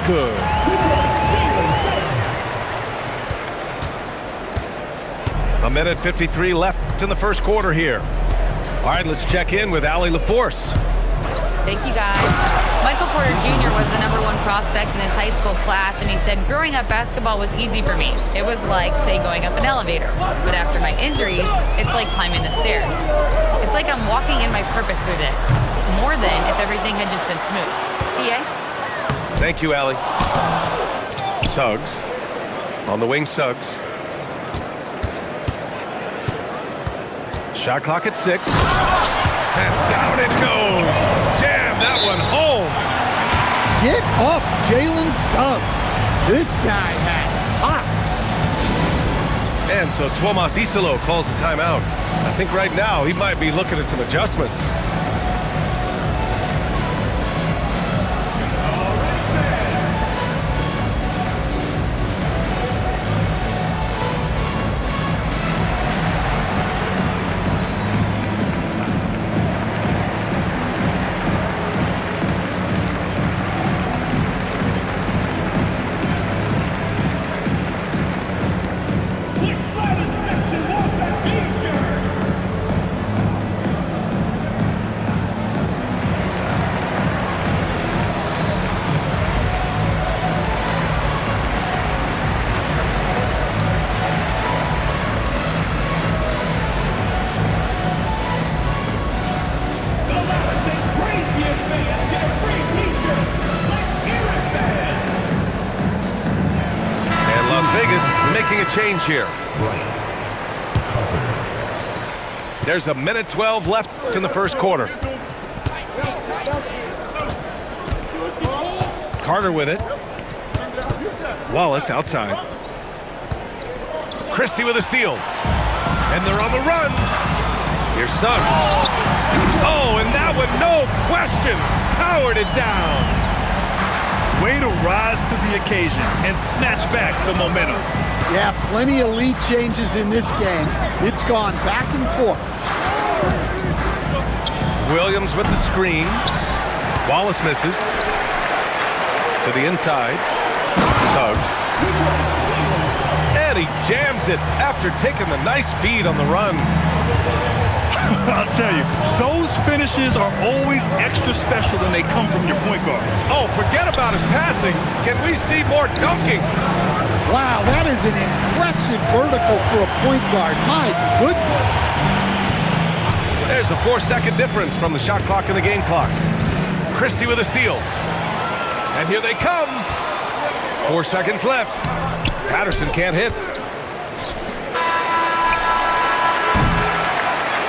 good. A minute 53 left in the first quarter here. All right, let's check in with Allie LaForce. Thank you, guys. Michael Porter Jr. was the #1 prospect in his high school class, and he said, growing up, basketball was easy for me. It was like, say, going up an elevator. But after my injuries, it's like climbing the stairs. It's like I'm walking in my purpose through this, more than if everything had just been smooth. PA? Thank you, Allie. Suggs. On the wing, Suggs. Shot clock at 6. And down it goes. Jam that one home. Get up, Jalen Suggs. This guy has hops. And so Tuomas Isalo calls the timeout. I think right now he might be looking at some adjustments. Change here. There's a minute 12 left in the first quarter. Carter with it. Wallace outside. Christie with a steal. And they're on the run. Here's Suggs. Oh, and that one, no question, powered it down. Way to rise to the occasion and snatch back the momentum. Yeah, plenty of lead changes in this game. It's gone back and forth. Williams with the screen. Wallace misses. To the inside. Suggs. And he jams it after taking the nice feed on the run. I'll tell you, those finishes are always extra special when they come from your point guard. Oh, forget about his passing. Can we see more dunking? Wow, that is an impressive vertical for a point guard. My goodness. There's a 4-second difference from the shot clock and the game clock. Christie with a steal. And here they come. 4 seconds left. Patterson can't hit.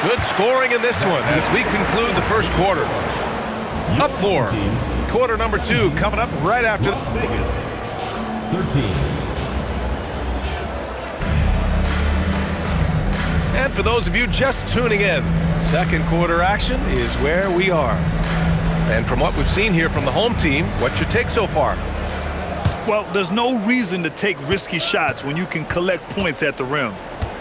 Good scoring in this one as we conclude the first quarter. Up 4. Quarter number 2 coming up right after. Vegas 13. And for those of you just tuning in, second quarter action is where we are. And from what we've seen here from the home team, what's your take so far? Well, there's no reason to take risky shots when you can collect points at the rim.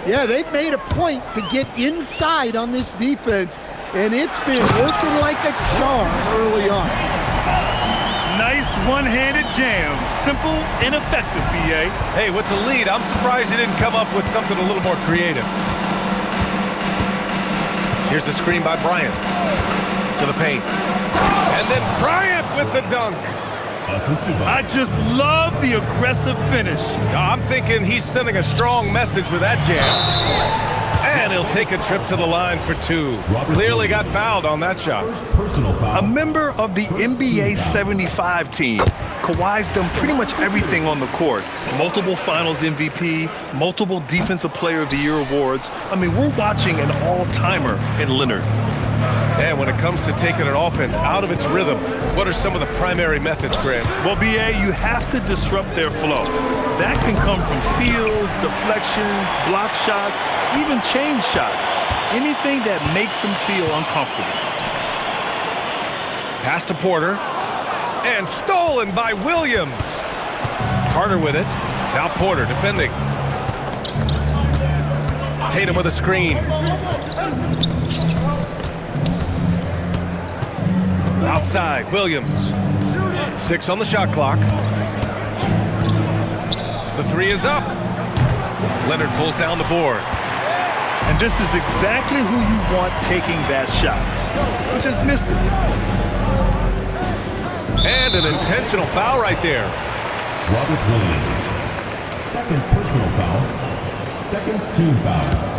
Yeah, they've made a point to get inside on this defense, and it's been working like a charm early on. Nice one-handed jam. Simple and effective, BA. Hey, with the lead, I'm surprised he didn't come up with something a little more creative. Here's the screen by Bryant. To the paint. And then Bryant with the dunk. I just love the aggressive finish. I'm thinking he's sending a strong message with that jam. And he'll take a trip to the line for 2. Clearly got fouled on that shot. A member of the NBA 75 team. Kawhi's done pretty much everything on the court. Multiple Finals MVP, multiple Defensive Player of the Year awards. I mean, we're watching an all-timer in Leonard. And when it comes to taking an offense out of its rhythm, what are some of the primary methods, Grant? Well, BA, you have to disrupt their flow. That can come from steals, deflections, block shots, even change shots. Anything that makes them feel uncomfortable. Pass to Porter. And stolen by Williams. Carter with it. Now Porter defending. Tatum with a screen. Outside, Williams. 6 on the shot clock. The three is up. Leonard pulls down the board. And this is exactly who you want taking that shot. He just missed it. And an intentional foul right there. Robert Williams. Second personal foul. Second team foul.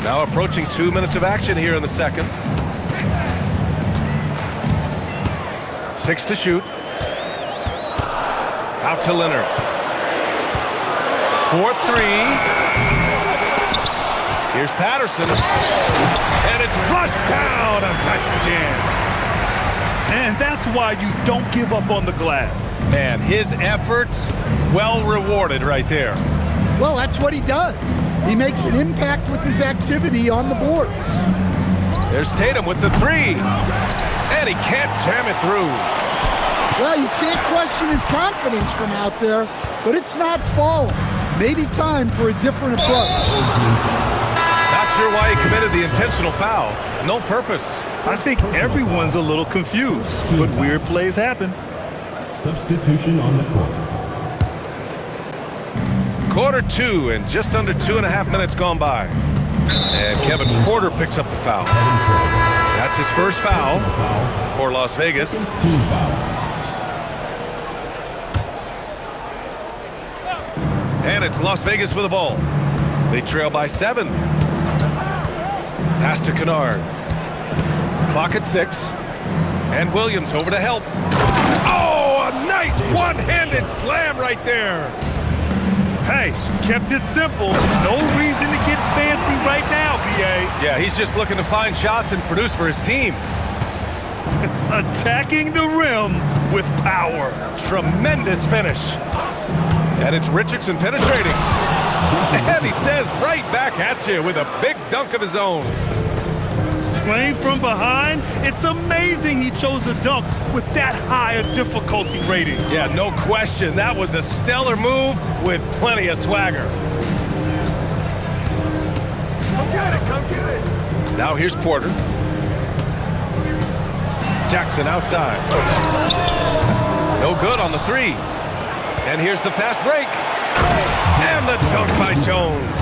Now approaching 2 minutes of action here in the second. 6 to shoot. Out to Leonard. 4-3. Here's Patterson. And it's flushed down. A nice jam. And that's why you don't give up on the glass. Man, his efforts well rewarded right there. Well, that's what he does. He makes an impact with his activity on the boards. There's Tatum with the three. And he can't jam it through. Well, you can't question his confidence from out there, but it's not falling. Maybe time for a different approach. Not sure why he committed the intentional foul. No purpose. I think everyone's a little confused, but weird plays happen. Substitution on the court. Quarter 2 and just under 2.5 minutes gone by. And Kevin Porter picks up the foul. That's his first foul for Las Vegas. Team foul. And it's Las Vegas with the ball. They trail by 7. Pass to Kennard. Clock at 6. And Williams over to help. Oh, a nice one-handed slam right there. Hey, kept it simple. No reason to get fancy right now, B.A. Yeah, he's just looking to find shots and produce for his team. Attacking the rim with power. Tremendous finish. And it's Richardson penetrating. And he says right back at you with a big dunk of his own. Playing from behind, it's amazing he chose a dunk with that high a difficulty rating. Yeah, no question. That was a stellar move with plenty of swagger. Come get it, come get it. Now here's Porter. Jackson outside. No good on the three. And here's the fast break. And the dunk by Jones.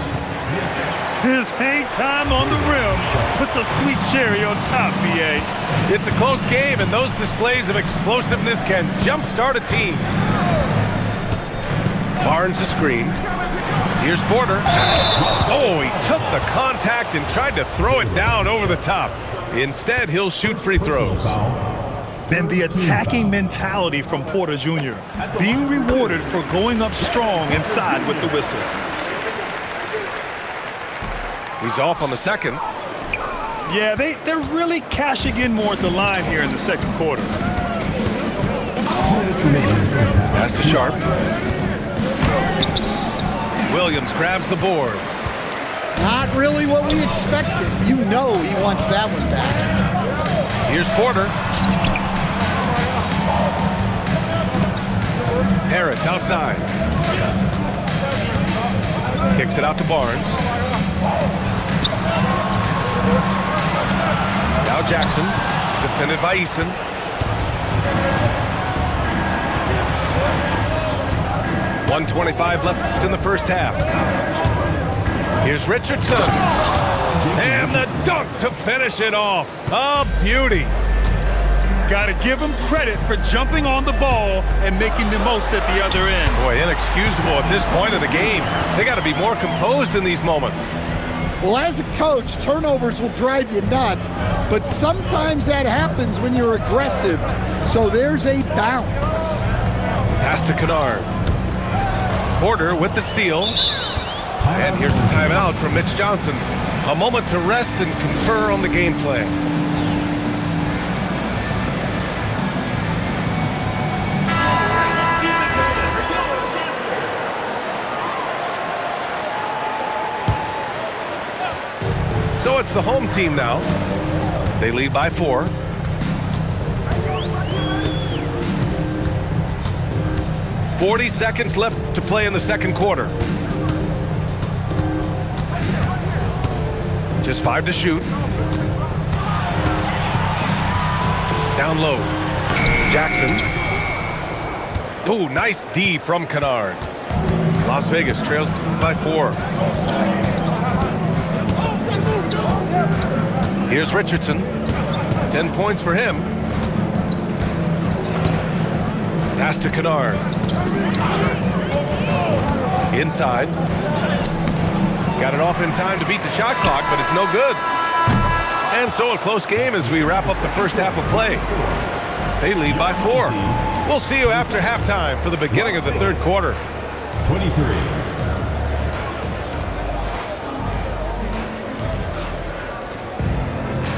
His hang time on the rim puts a sweet cherry on top, B.A. It's a close game, and those displays of explosiveness can jumpstart a team. Barnes a screen. Here's Porter. Oh, he took the contact and tried to throw it down over the top. Instead, he'll shoot free throws. Then the attacking mentality from Porter Jr. being rewarded for going up strong inside with the whistle. He's off on the second. Yeah, they're really cashing in more at the line here in the second quarter. Pass to Sharp. Williams grabs the board. Not really what we expected. You know he wants that one back. Here's Porter. Harris outside. Kicks it out to Barnes. Now Jackson, defended by Easton. .125 left in the first half. Here's Richardson. And the dunk to finish it off. A beauty. Got to give him credit for jumping on the ball and making the most at the other end. Boy, inexcusable at this point of the game. They got to be more composed in these moments. Well, as a coach, turnovers will drive you nuts, but sometimes that happens when you're aggressive. So there's a balance. Pass to Kennard. Porter with the steal. And here's a timeout from Mitch Johnson. A moment to rest and confer on the game plan. So it's the home team now. They lead by 4. .40 seconds left to play in the second quarter. Just 5 to shoot. Down low. Jackson Oh, nice D from Kennard. Las Vegas trails by 4. Here's Richardson. 10 points for him. Pass to Kennard. Inside. Got it off in time to beat the shot clock, but it's no good. And so a close game as we wrap up the first half of play. They lead by 4. We'll see you after halftime for the beginning of the third quarter. 23.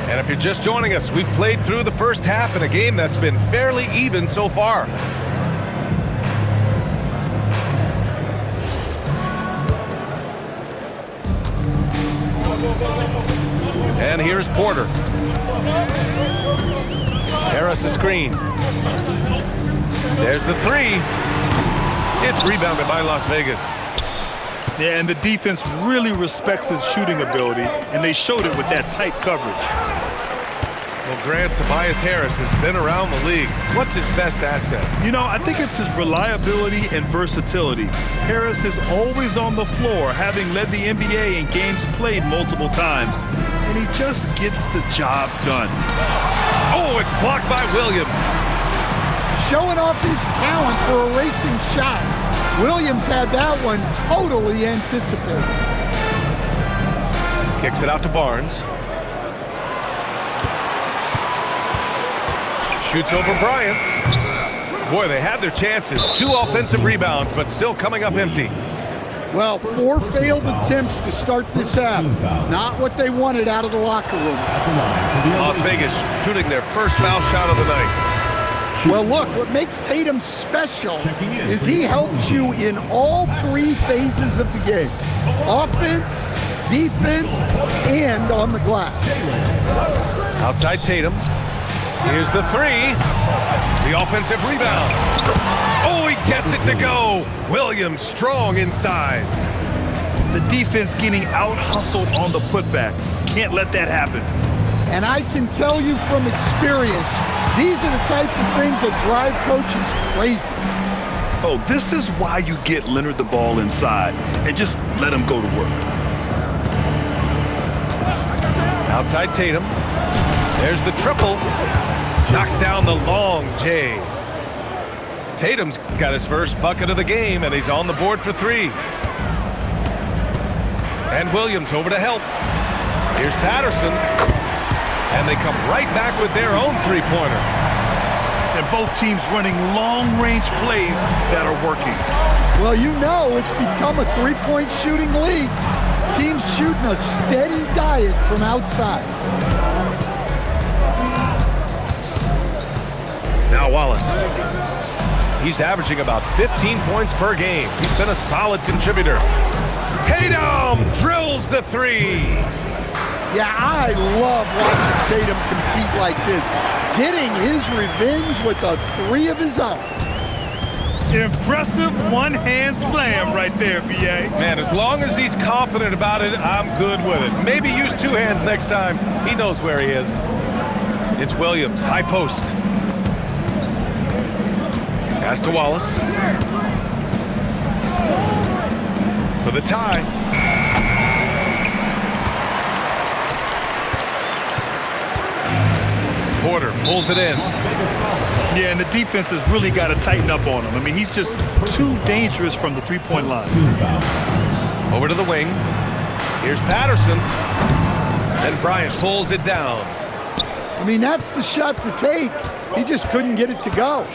And if you're just joining us, we've played through the first half in a game that's been fairly even so far. And here's Porter. Harris a screen. There's the 3. It's rebounded by Las Vegas. Yeah, and the defense really respects his shooting ability, and they showed it with that tight coverage. Well, Grant, Tobias Harris has been around the league. What's his best asset? You know, I think it's his reliability and versatility. Harris is always on the floor, having led the NBA in games played multiple times, and he just gets the job done. Oh, it's blocked by Williams. Showing off his talent for a racing shot. Williams had that one totally anticipated. Kicks it out to Barnes. Shoots over Bryant. Boy, they had their chances. 2 offensive rebounds, but still coming up empty. Well, 4 failed attempts to start this half. Not what they wanted out of the locker room. Las Vegas shooting their first foul shot of the night. Well, look, what makes Tatum special is he helps you in all 3 phases of the game. Offense, defense, and on the glass. Outside Tatum. Here's the 3. The offensive rebound. Oh, he gets it to go. Williams strong inside. The defense getting out-hustled on the putback. Can't let that happen. And I can tell you from experience, these are the types of things that drive coaches crazy. Oh, this is why you get Leonard the ball inside and just let him go to work. Outside Tatum. There's the triple. Knocks down the long J. Tatum's got his first bucket of the game, and he's on the board for 3. And Williams over to help. Here's Patterson. And they come right back with their own 3-pointer. And both teams running long-range plays that are working. Well, you know it's become a 3-point shooting league. Teams shooting a steady diet from outside. Now Wallace. He's averaging about 15 points per game. He's been a solid contributor. Tatum drills the 3. Yeah, I love watching Tatum compete like this. Getting his revenge with a 3 of his own. Impressive one-hand slam right there, B.A. Man, as long as he's confident about it, I'm good with it. Maybe use 2 hands next time. He knows where he is. It's Williams, high post. Pass to Wallace. For the tie. Porter pulls it in. Yeah, and the defense has really got to tighten up on him. I mean, he's just too dangerous from the 3-point line. Over to the wing. Here's Patterson. And Bryant pulls it down. I mean, that's the shot to take. He just couldn't get it to go.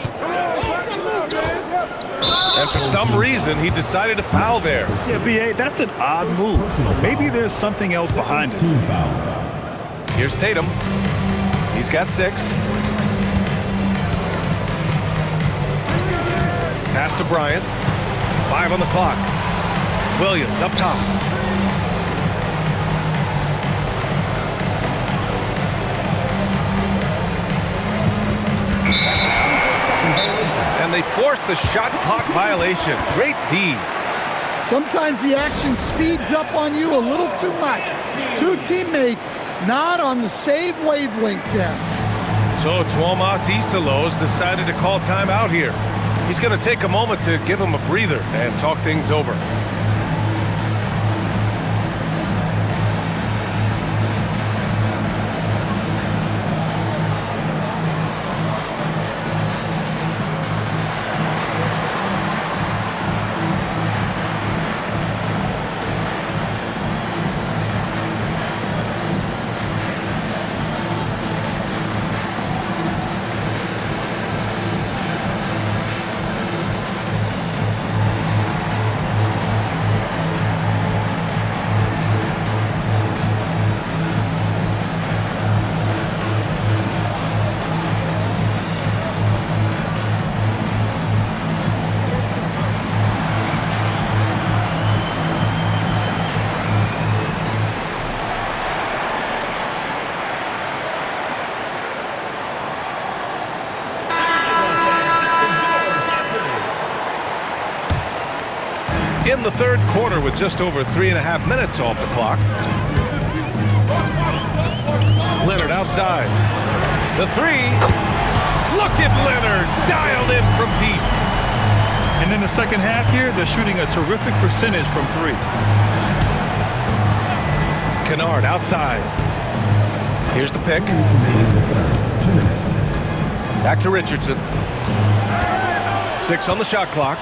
And for some reason, he decided to foul there. Yeah, B.A., that's an odd move. Maybe there's something else behind it. Here's Tatum. He's got 6. Pass to Bryant. 5 on the clock. Williams up top. And they force the shot clock violation. Great D. Sometimes the action speeds up on you a little too much. 2 teammates not on the same wavelength there. So Tuomas Isalos decided to call timeout here. He's going to take a moment to give him a breather and talk things over. In the third quarter with just over 3.5 minutes off the clock. Leonard outside. The three. Look at Leonard dialed in from deep. And in the second half here, they're shooting a terrific percentage from three. Kennard outside. Here's the pick. 2 minutes. Back to Richardson. 6 on the shot clock.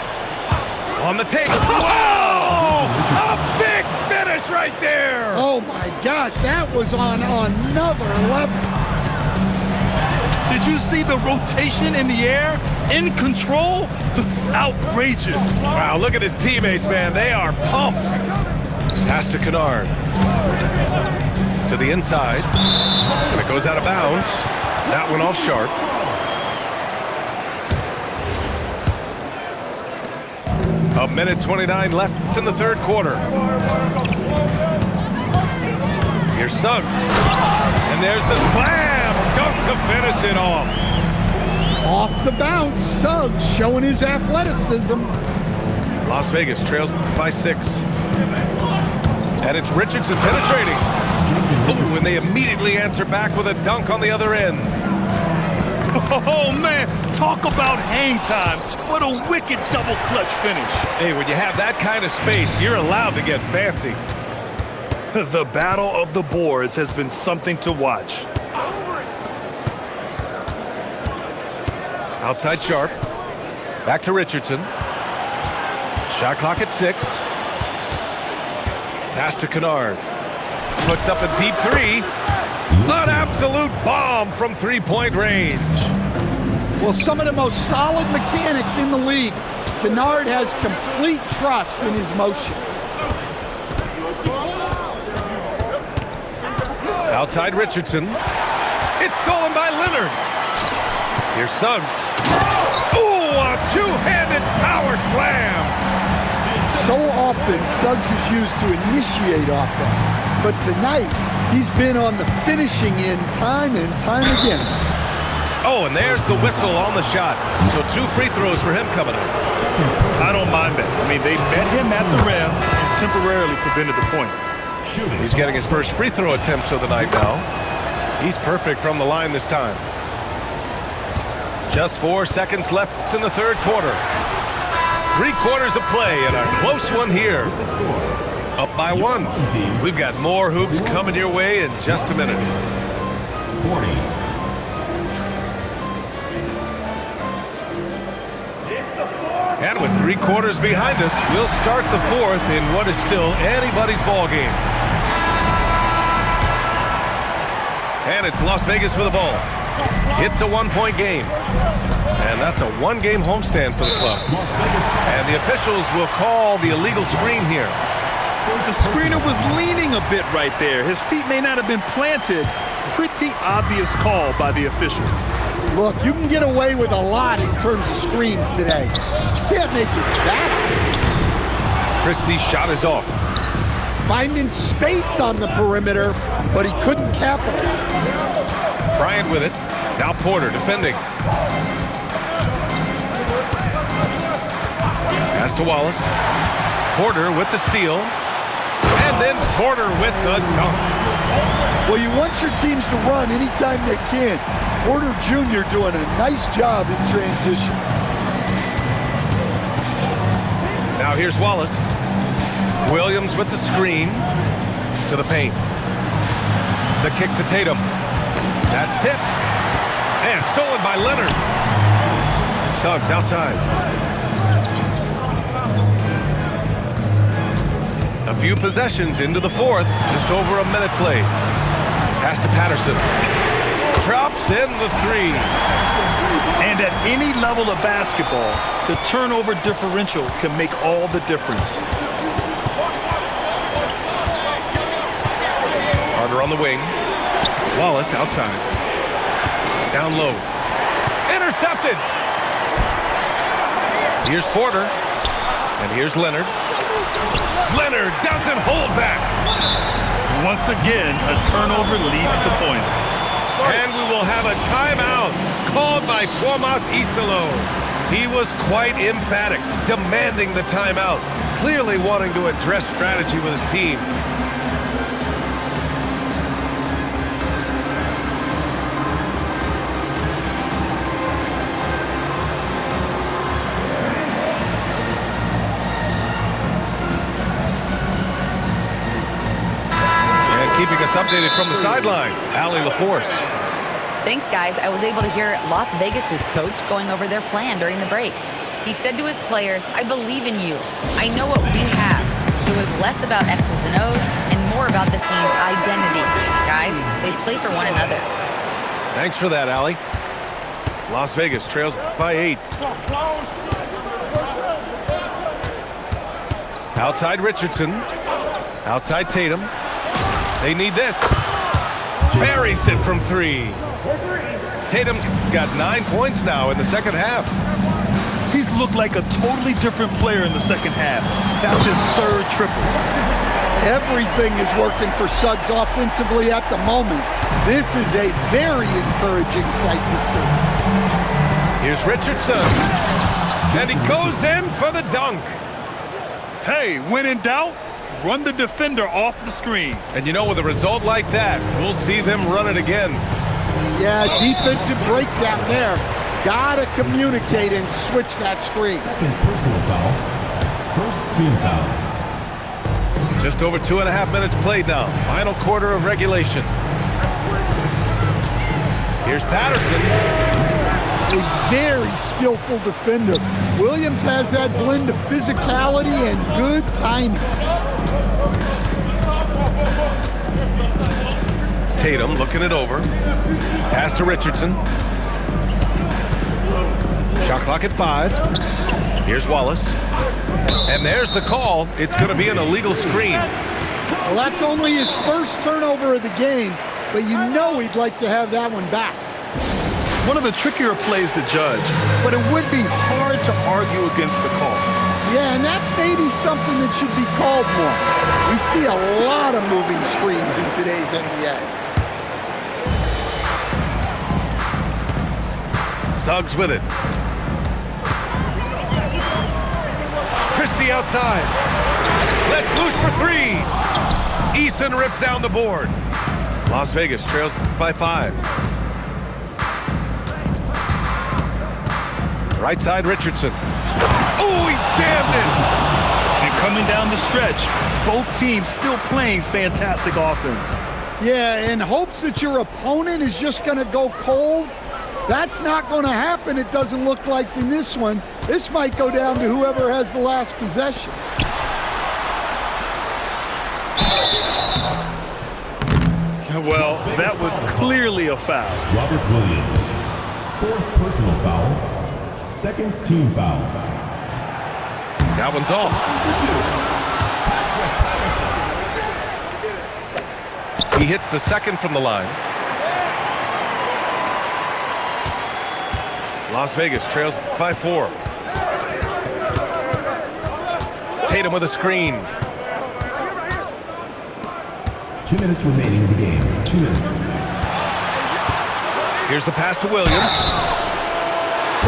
On the table. Whoa! A big finish right there. Oh my gosh, that was on another level. Did you see the rotation in the air? In control? Outrageous. Wow, look at his teammates, man. They are pumped. Pass to Kennard. To the inside. And it goes out of bounds. That one off sharp. A minute 29 left in the third quarter. Here's Suggs. And there's the slam. Dunk to finish it off. Off the bounce, Suggs showing his athleticism. Las Vegas trails by 6. And it's Richardson penetrating. Oh, and they immediately answer back with a dunk on the other end. Oh, man, talk about hang time. What a wicked double clutch finish. Hey, when you have that kind of space, you're allowed to get fancy. The battle of the boards has been something to watch. Outside Sharp. Back to Richardson. Shot clock at 6. Pass to Kennard. Puts up a deep three. An absolute bomb from three-point range. Well, some of the most solid mechanics in the league. Kennard has complete trust in his motion. Outside Richardson. It's stolen by Leonard. Here's Suggs. Ooh, a two-handed power slam. So often, Suggs is used to initiate offense. But tonight, he's been on the finishing end time and time again. Oh, and there's the whistle on the shot. So 2 free throws for him coming up. I don't mind that. I mean, they met him at the rim and temporarily prevented the points. He's getting his first free throw attempts of the night now. He's perfect from the line this time. Just 4 seconds left in the third quarter. 3 quarters of play and a close one here. Up by 1. We've got more hoops coming your way in just a minute. 40. And with 3 quarters behind us, we'll start the fourth in what is still anybody's ball game. And it's Las Vegas with the ball. It's a 1-point game. And that's a 1-game homestand for the club. And the officials will call the illegal screen here. The screener was leaning a bit right there. His feet may not have been planted. Pretty obvious call by the officials. Look, you can get away with a lot in terms of screens today. You can't make it that. Christie's shot is off. Finding space on the perimeter, but he couldn't capitalize. Bryant with it. Now Porter defending. Pass to Wallace. Porter with the steal. And then Porter with the dunk. Well, you want your teams to run anytime they can. Porter Jr. doing a nice job in transition. Now here's Wallace. Williams with the screen to the paint. The kick to Tatum. That's tipped. And stolen by Leonard. Suggs outside. A few possessions into the fourth. Just over a minute played. Pass to Patterson. Drops in the three. And at any level of basketball, the turnover differential can make all the difference. Carter on the wing. Wallace outside. Down low. Intercepted. Here's Porter. And here's Leonard. Leonard doesn't hold back. Once again, a turnover leads to points. And we will have a timeout called by Tomas Isolo. He was quite emphatic, demanding the timeout, clearly wanting to address strategy with his team. Keeping us updated from the sideline, Allie LaForce. Thanks, guys. I was able to hear Las Vegas's coach going over their plan during the break. He said to his players, "I believe in you. I know what we have." It was less about X's and O's and more about the team's identity. Guys, they play for one another. Thanks for that, Allie. Las Vegas trails by 8. Outside Richardson. Outside Tatum. They need this. Buries it from 3. Tatum's got 9 points now in the second half. He's looked like a totally different player in the second half. That's his 3rd triple. Everything is working for Suggs offensively at the moment. This is a very encouraging sight to see. Here's Richardson. And he goes in for the dunk. Hey, when in doubt, run the defender off the screen. And you know, with a result like that, we'll see them run it again. Yeah, defensive breakdown there. Gotta communicate and switch that screen. Second personal foul. First team foul. Just over 2.5 minutes played now. Final quarter of regulation. Here's Patterson. A very skillful defender. Williams has that blend of physicality and good timing. Tatum looking it over. Pass to Richardson. Shot clock at 5. Here's Wallace. And there's the call. It's going to be an illegal screen. Well, that's only his first turnover of the game, but you know he'd like to have that one back. One of the trickier plays to judge, but it would be hard to argue against the call. Yeah, and that's maybe something that should be called more. We see a lot of moving screens in today's NBA. Suggs with it. Christie outside. Let's loose for 3. Eason rips down the board. Las Vegas trails by 5. Right side, Richardson. Oh, he jammed it! And coming down the stretch, both teams still playing fantastic offense. Yeah, in hopes that your opponent is just going to go cold. That's not going to happen, it doesn't look like in this one. This might go down to whoever has the last possession. Well, that was clearly a foul. Robert Williams. 4th personal foul. Second team foul. That one's off. He hits the second from the line. Las Vegas trails by 4. Tatum with a screen. 2 minutes remaining in the game. 2 minutes. Here's the pass to Williams.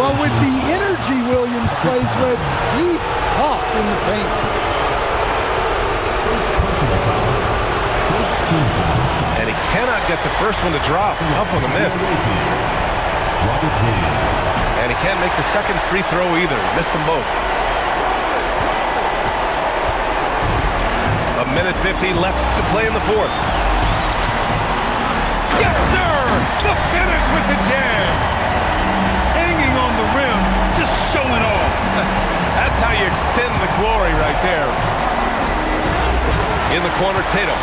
Well, with the energy Williams plays with, he's tough in the paint. First personal foul. First team foul. And he cannot get the first one to drop. Tough one to miss. Robert Williams. And he can't make the second free throw either. Missed them both. A minute 15 left to play in the fourth. Yes, sir! The finish with the jam. Hanging on the rim, just showing off. That's how you extend the glory right there. In the corner, Tatum.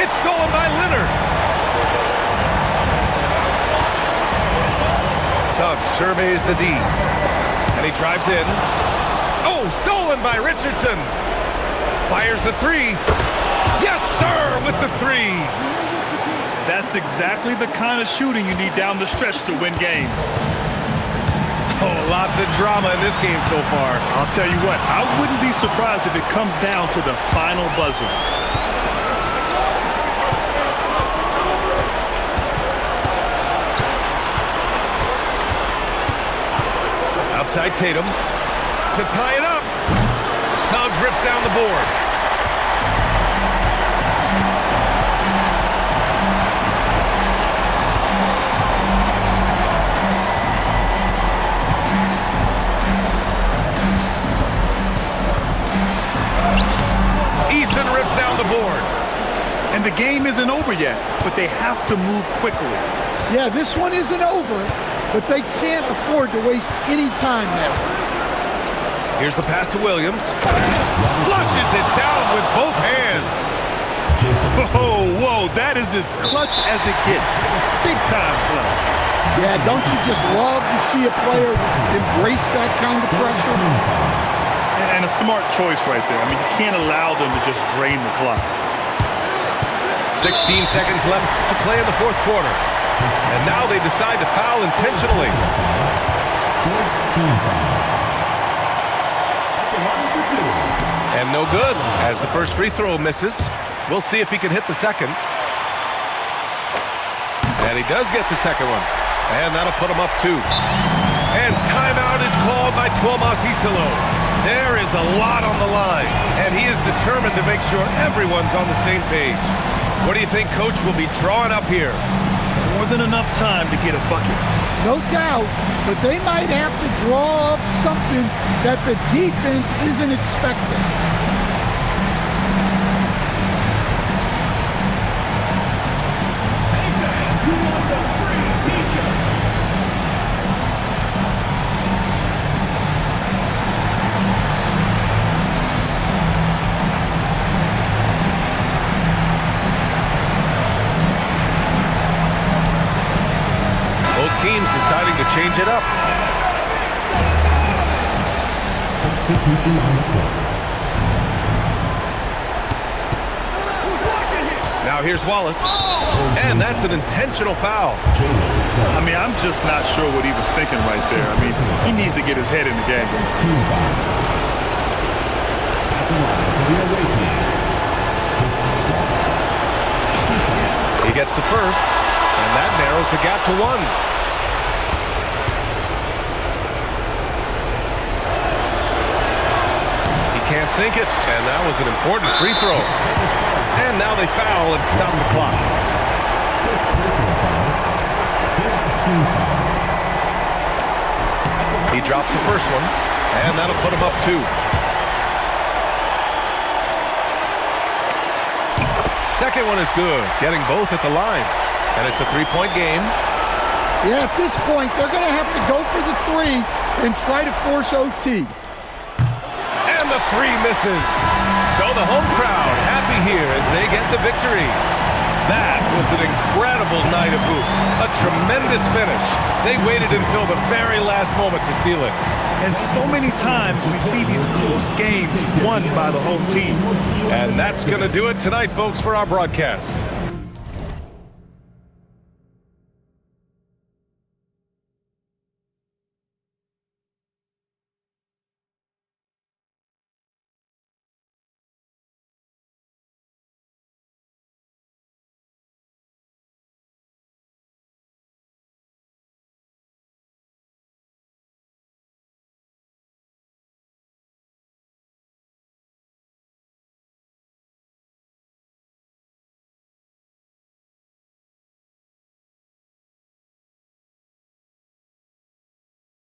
It's stolen by Leonard. Suggs surveys the D. And he drives in. Oh, stolen by Richardson. Fires the three. Yes, sir, with the three. That's exactly the kind of shooting you need down the stretch to win games. Oh, lots of drama in this game so far. I'll tell you what, I wouldn't be surprised if it comes down to the final buzzer. Outside Tatum to tie it up. Suggs rips down the board. Eason rips down the board. And the game isn't over yet, but they have to move quickly. Yeah, this one isn't over, but they can't afford to waste any time now. Here's the pass to Williams. Flushes it down with both hands. Whoa, that is as clutch as it gets. Big time clutch. Yeah, don't you just love to see a player embrace that kind of pressure? And a smart choice right there. I mean, you can't allow them to just drain the clock. 16 seconds left to play in the fourth quarter. And now they decide to foul intentionally. And no good as the first free throw misses. We'll see if he can hit the second. And he does get the second one. And that'll put him up 2. And timeout is called by Tuomas Isalo. There is a lot on the line, and he is determined to make sure everyone's on the same page. What do you think Coach will be drawing up here? More than enough time to get a bucket. No doubt, but they might have to draw up something that the defense isn't expecting. Hey fans, who wants a free t-shirt? Teams deciding to change it up. Substitution on the court. Now here's Wallace. And that's an intentional foul. I mean, I'm just not sure what he was thinking right there. I mean, he needs to get his head in the game. He gets the first, and that narrows the gap to 1. Can't sink it, and that was an important free throw. And now they foul and stop the clock. He drops the first one, and that'll put him up 2. Second one is good, getting both at the line. And it's a 3-point game. Yeah, at this point, they're going to have to go for the 3 and try to force OT. And the 3 misses. So the home crowd happy here as they get the victory. That was an incredible night of hoops. A tremendous finish. They waited until the very last moment to seal it. And so many times we see these close games won by the home team. And that's going to do it tonight, folks, for our broadcast.